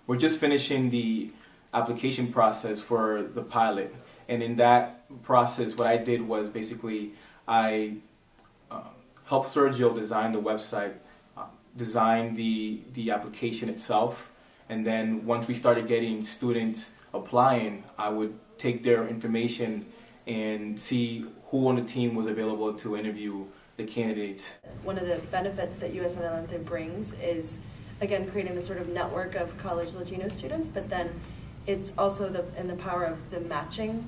we're just finishing the application process for the pilot. And in that process, what I did was basically I helped Sergio design the website, design the application itself, and then once we started getting students applying, I would take their information and see who on the team was available to interview the candidates. One of the benefits that USAdelante brings is, again, creating the sort of network of college Latino students, but then it's also in the power of the matching,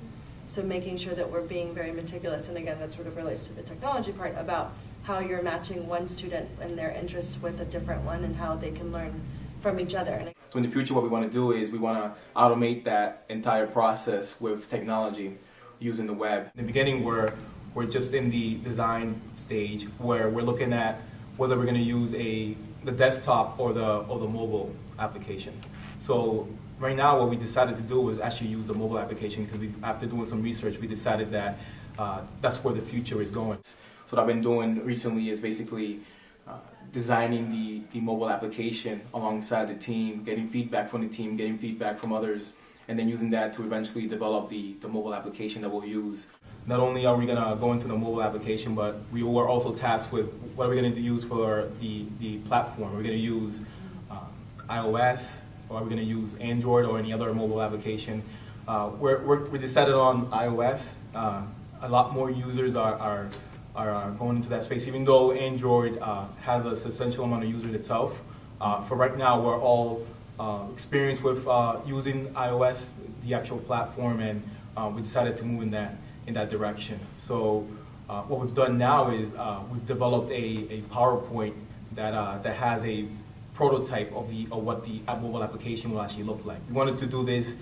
so making sure that we're being very meticulous, and again, that sort of relates to the technology part, about how you're matching one student and their interests with a different one and how they can learn from each other. So in the future, what we want to do is we want to automate that entire process with technology using the web. In the beginning, we're just in the design stage where we're looking at whether we're going to use the desktop or the mobile application. So right now, what we decided to do was actually use the mobile application because after doing some research, we decided that that's where the future is going. So what I've been doing recently is basically designing the mobile application alongside the team, getting feedback from the team, getting feedback from others, and then using that to eventually develop the mobile application that we'll use. Not only are we going to go into the mobile application, but we were also tasked with what are we going to use for the platform. Are we going to use iOS, or are we going to use Android or any other mobile application? We decided on iOS. A lot more users are going into that space, even though Android has a substantial amount of users itself. For right now, we're all experienced with using iOS, the actual platform, and we decided to move in that direction. So what we've done now is we've developed a PowerPoint that has a prototype of what the mobile application will actually look like. We wanted to do this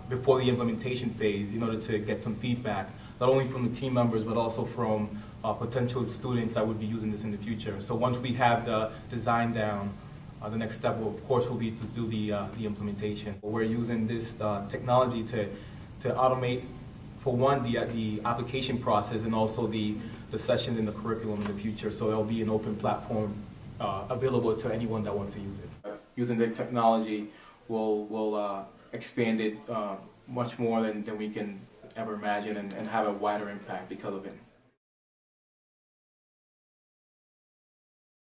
before the implementation phase in order to get some feedback, not only from the team members but also from potential students that would be using this in the future. So once we have the design down, the next step, of course, will be to do the implementation. We're using this technology to automate, for one, the application process and also the sessions in the curriculum in the future. So there'll be an open platform available to anyone that wants to use it. Using the technology will expand it much more than we can ever imagine and have a wider impact because of it.